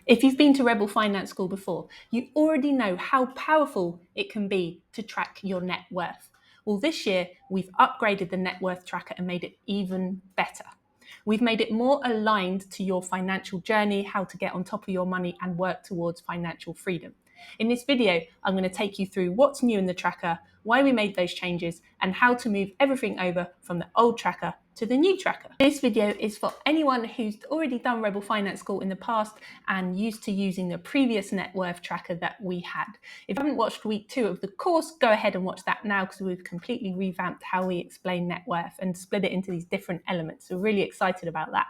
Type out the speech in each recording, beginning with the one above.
If you've been to Rebel Finance School before, you already know how powerful it can be to track your net worth. Well, this year, we've upgraded the net worth tracker and made it even better. We've made it more aligned to your financial journey, how to get on top of your money and work towards financial freedom. In this video, I'm going to take you through what's new in the tracker, why we made those changes, and how to move everything over from the old tracker to the new tracker. This video is for anyone who's already done Rebel Finance School in the past and used to using the previous net worth tracker that we had. If you haven't watched week 2 of the course, go ahead and watch that now, because we've completely revamped how we explain net worth and split it into these different elements. So we're really excited about that.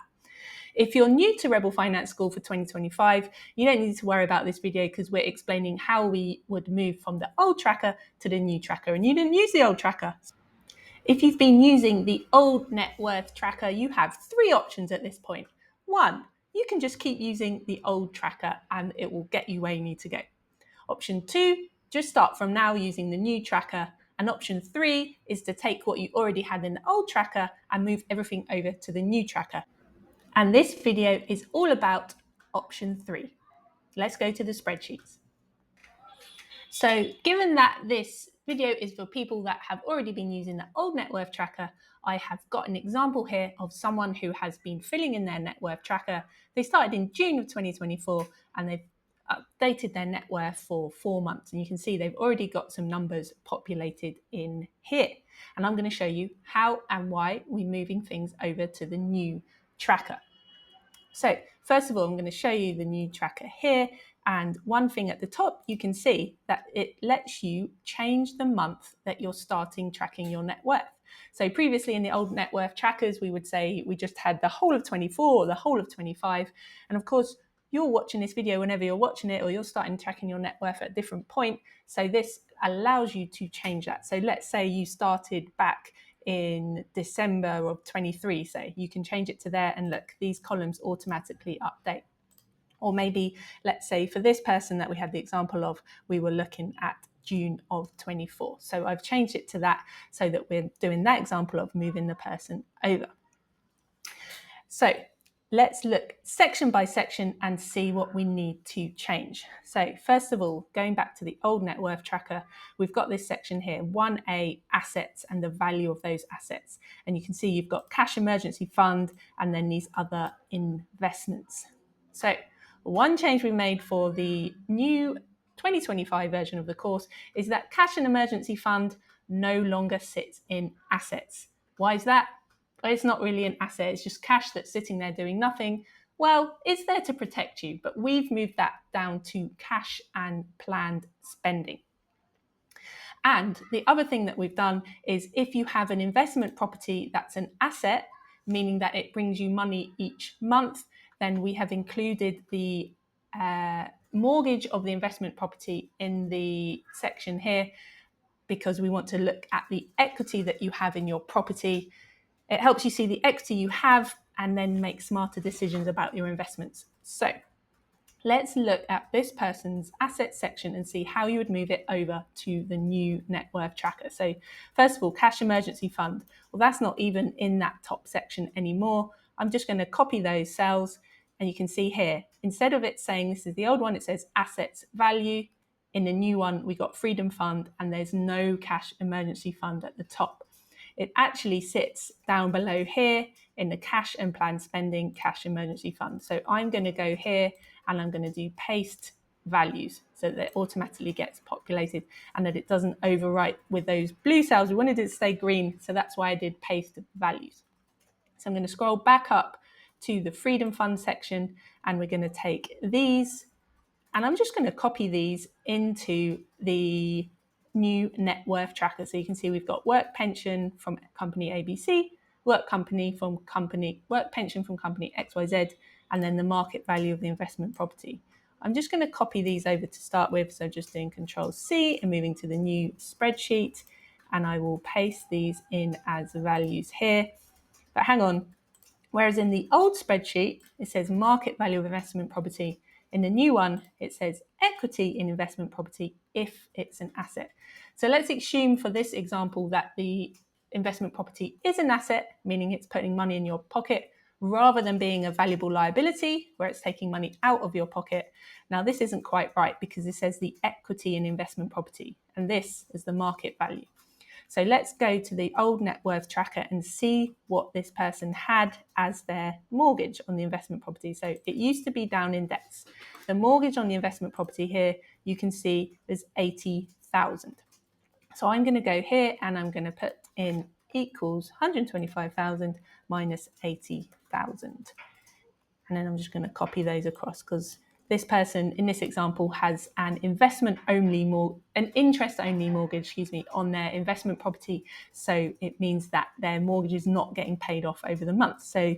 If you're new to Rebel Finance School for 2025, you don't need to worry about this video, because we're explaining how we would move from the old tracker to the new tracker, and you didn't use the old tracker. If you've been using the old net worth tracker, you have 3 options at this point. 1, you can just keep using the old tracker and it will get you where you need to go. Option 2, just start from now using the new tracker. And option 3 is to take what you already had in the old tracker and move everything over to the new tracker. And this video is all about option 3. Let's go to the spreadsheets. So given that this video is for people that have already been using the old net worth tracker, I have got an example here of someone who has been filling in their net worth tracker. They started in June of 2024 and they've updated their net worth for 4 months. And you can see they've already got some numbers populated in here. And I'm going to show you how and why we're moving things over to the new tracker. So first of all, I'm going to show you the new tracker here. And one thing at the top, you can see that it lets you change the month that you're starting tracking your net worth. So previously in the old net worth trackers, we would say we just had the whole of 24 or the whole of 25. And of course, you're watching this video whenever you're watching it, or you're starting tracking your net worth at a different point. So this allows you to change that. So let's say you started back in December of 23, say, you can change it to there, and look, these columns automatically update. Or maybe, let's say for this person that we had the example of, we were looking at June of 24. So I've changed it to that so that we're doing that example of moving the person over. So let's look section by section and see what we need to change. So first of all, going back to the old net worth tracker, we've got this section here, 1A, assets and the value of those assets. And you can see you've got cash emergency fund and then these other investments. So one change we made for the new 2025 version of the course is that cash and emergency fund no longer sits in assets. Why is that? It's not really an asset, it's just cash that's sitting there doing nothing. Well, it's there to protect you, but we've moved that down to cash and planned spending. And the other thing that we've done is if you have an investment property that's an asset, meaning that it brings you money each month, then we have included the mortgage of the investment property in the section here, because we want to look at the equity that you have in your property. It helps you see the equity you have and then make smarter decisions about your investments. So let's look at this person's assets section and see how you would move it over to the new net worth tracker. So first of all, cash emergency fund. Well, that's not even in that top section anymore. I'm just going to copy those cells, and you can see here, instead of it saying this is the old one, it says assets value. In the new one, we got freedom fund and there's no cash emergency fund at the top. It actually sits down below here in the cash and planned spending cash emergency fund. So I'm going to go here and I'm going to do paste values so that it automatically gets populated and that it doesn't overwrite with those blue cells. We wanted it to stay green, so that's why I did paste values. So I'm going to scroll back up to the freedom fund section, and we're going to take these, and I'm just going to copy these into the new net worth tracker. So you can see we've got work pension from company ABC, work pension from company XYZ, and then the market value of the investment property. I'm just going to copy these over to start with. So just doing Control-C and moving to the new spreadsheet, and I will paste these in as values here. But hang on, whereas in the old spreadsheet, it says market value of investment property. In the new one, it says equity in investment property if it's an asset. So let's assume for this example that the investment property is an asset, meaning it's putting money in your pocket. rather than being a valuable liability where it's taking money out of your pocket. Now, this isn't quite right because it says the equity in investment property, and this is the market value. So let's go to the old net worth tracker and see what this person had as their mortgage on the investment property. So it used to be down in debts. The mortgage on the investment property here, you can see is 80,000. So I'm going to go here and I'm going to put in equals 125,000 minus 80,000. And then I'm just going to copy those across because this person in this example has an interest-only mortgage, on their investment property. So it means that their mortgage is not getting paid off over the month. So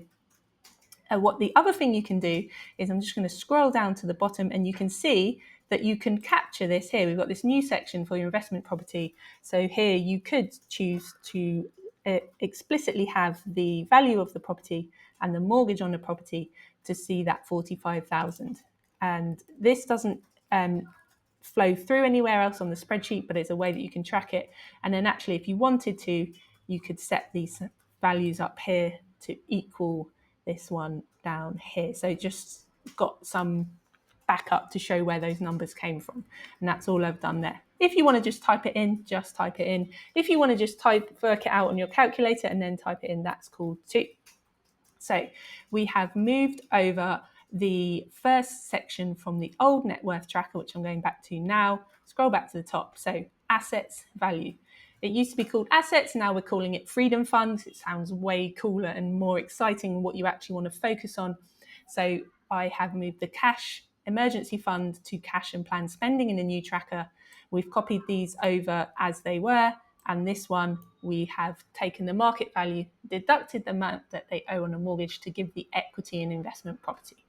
what the other thing you can do is I'm just going to scroll down to the bottom and you can see that you can capture this here. We've got this new section for your investment property. So here you could choose to explicitly have the value of the property and the mortgage on the property to see that 45,000. And this doesn't flow through anywhere else on the spreadsheet, but it's a way that you can track it. And then actually, if you wanted to, you could set these values up here to equal this one down here. So just got some backup to show where those numbers came from. And that's all I've done there. If you want to just type it in, just type it in. If you want to just work it out on your calculator and then type it in, that's cool too. So we have moved over the first section from the old net worth tracker, which I'm going back to now. Scroll back to the top. So assets, value. It used to be called assets. Now we're calling it freedom funds. It sounds way cooler and more exciting than what you actually want to focus on. So I have moved the cash emergency fund to cash and planned spending in the new tracker. We've copied these over as they were. And this one, we have taken the market value, deducted the amount that they owe on a mortgage to give the equity in investment property.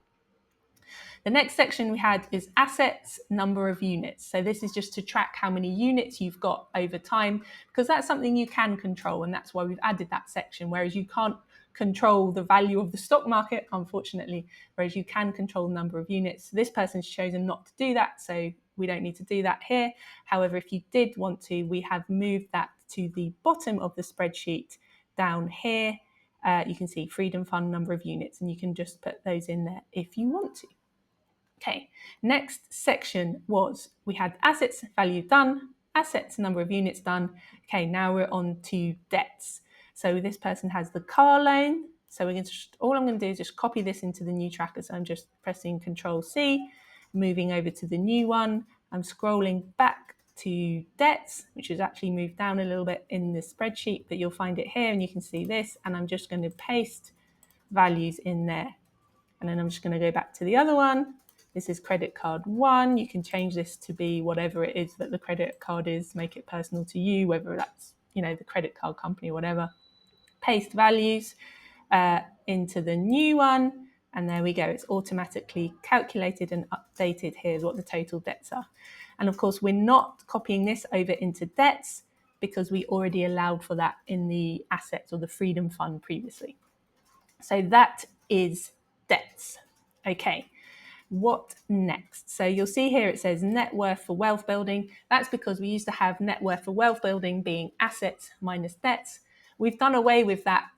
The next section we had is assets, number of units. So this is just to track how many units you've got over time, because that's something you can control. And that's why we've added that section, whereas you can't control the value of the stock market, unfortunately, whereas you can control the number of units. This person's chosen not to do that, so we don't need to do that here. However, if you did want to, we have moved that to the bottom of the spreadsheet down here. You can see Freedom Fund number of units, and you can just put those in there if you want to. Okay, next section was we had assets value done, assets number of units done. Okay, now we're on to debts. So this person has the car loan. So we're going to all I'm going to do is just copy this into the new tracker. So I'm just pressing Control C, moving over to the new one. I'm scrolling back to debts, which has actually moved down a little bit in the spreadsheet, but you'll find it here and you can see this. And I'm just going to paste values in there. And then I'm just going to go back to the other one. This is credit card 1. You can change this to be whatever it is that the credit card is, make it personal to you, whether that's, the credit card company or whatever. Paste values into the new one. And there we go. It's automatically calculated and updated. Here's what the total debts are. And of course, we're not copying this over into debts because we already allowed for that in the assets or the freedom fund previously. So that is debts. Okay. What next? So you'll see here it says net worth for wealth building. That's because we used to have net worth for wealth building being assets minus debts. We've done away with that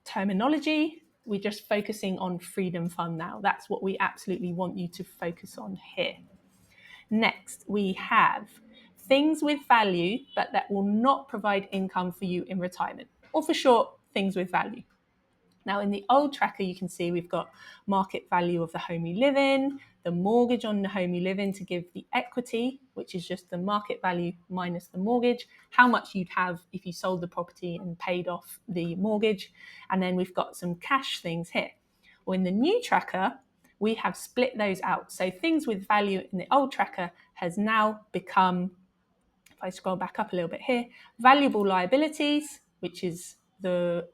terminology. We're just focusing on freedom fund now. That's what we absolutely want you to focus on here. Next, we have things with value, but that will not provide income for you in retirement, or for short, things with value. Now, in the old tracker, you can see we've got market value of the home you live in, the mortgage on the home you live in to give the equity, which is just the market value minus the mortgage, how much you'd have if you sold the property and paid off the mortgage. And then we've got some cash things here. Well, in the new tracker, we have split those out. So things with value in the old tracker has now become, if I scroll back up a little bit here, valuable liabilities, which is the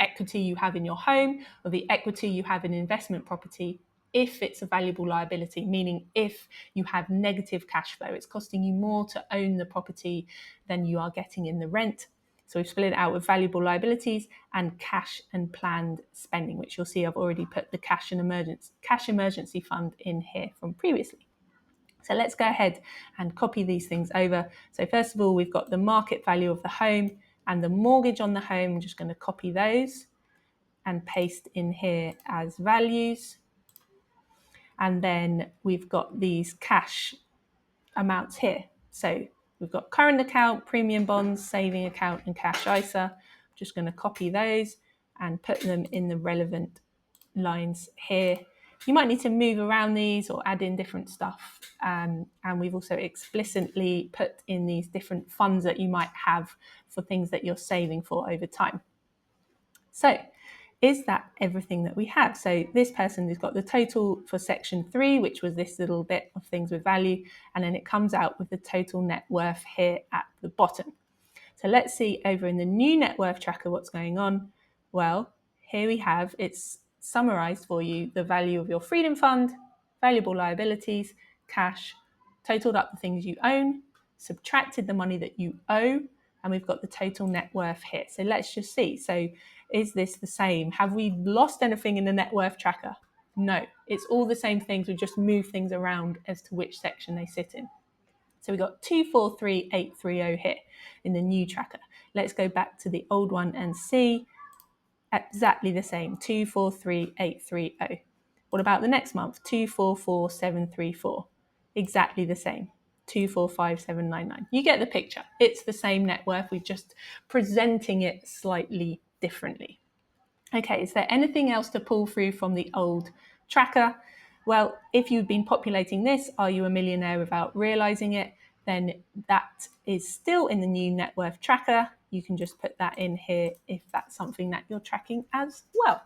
equity you have in your home or the equity you have in investment property if it's a valuable liability, meaning if you have negative cash flow, it's costing you more to own the property than you are getting in the rent. So we've split it out with valuable liabilities and cash and planned spending, which you'll see I've already put the cash emergency fund in here from previously. So let's go ahead and copy these things over. So first of all, we've got the market value of the home and the mortgage on the home. I'm just going to copy those. and paste in here as values. And then we've got these cash amounts here. So we've got current account, premium bonds, saving account, and cash ISA. I'm just going to copy those and put them in the relevant lines here. You might need to move around these or add in different stuff. And we've also explicitly put in these different funds that you might have for things that you're saving for over time. So is that everything that we have? So this person has got the total for section 3, which was this little bit of things with value, and then it comes out with the total net worth here at the bottom. So let's see over in the new net worth tracker what's going on. Well, here we have, it's summarized for you the value of your freedom fund, valuable liabilities, cash, totaled up the things you own, subtracted the money that you owe, and we've got the total net worth here. So let's just see. So is this the same? Have we lost anything in the net worth tracker? No, it's all the same things. We've just moved things around as to which section they sit in. So we've got 243830 here in the new tracker. Let's go back to the old one and see exactly the same, 243830. What about the next month? 244734. Exactly the same, 245799. You get the picture. It's the same net worth. We're just presenting it slightly differently. Okay, is there anything else to pull through from the old tracker? Well, if you've been populating this, are you a millionaire without realizing it? Then that is still in the new net worth tracker. You can just put that in here if that's something that you're tracking as well.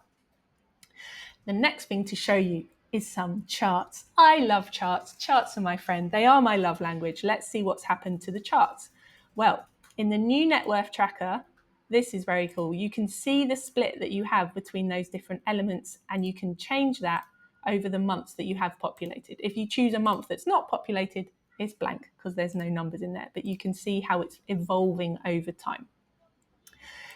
The next thing to show you is some charts. I love charts. Charts are my friend. They are my love language. Let's see what's happened to the charts. Well, in the new net worth tracker, this is very cool. You can see the split that you have between those different elements, and you can change that over the months that you have populated. If you choose a month that's not populated, it's blank because there's no numbers in there, but you can see how it's evolving over time.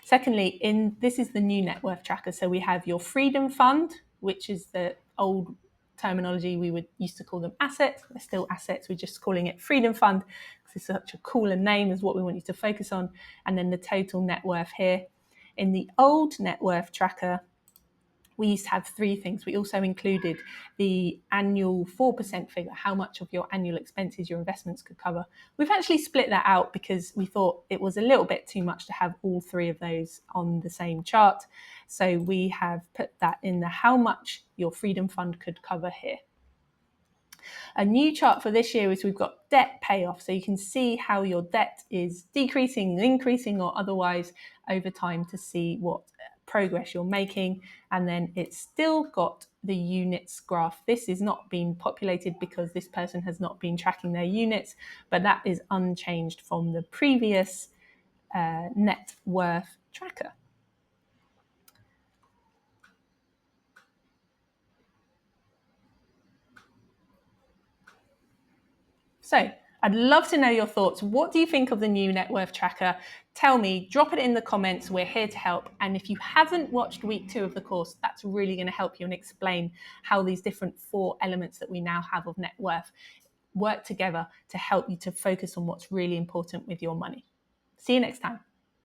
Secondly, this is the new net worth tracker. So we have your freedom fund, which is the old terminology. We used to call them assets. They're still assets. We're just calling it freedom fund because it's such a cooler name is what we want you to focus on. And then the total net worth here. In the old net worth tracker, we used to have 3 things. We also included the annual 4% figure, how much of your annual expenses your investments could cover. We've actually split that out because we thought it was a little bit too much to have all 3 of those on the same chart. So we have put that in the how much your freedom fund could cover here. A new chart for this year is we've got debt payoff. So you can see how your debt is decreasing, increasing, or otherwise over time to see what progress you're making. And then it's still got the units graph. This is not being populated because this person has not been tracking their units, but that is unchanged from the previous net worth tracker. So I'd love to know your thoughts. What do you think of the new net worth tracker? Tell me, drop it in the comments. We're here to help. And if you haven't watched week 2 of the course, that's really going to help you and explain how these different 4 elements that we now have of net worth work together to help you to focus on what's really important with your money. See you next time.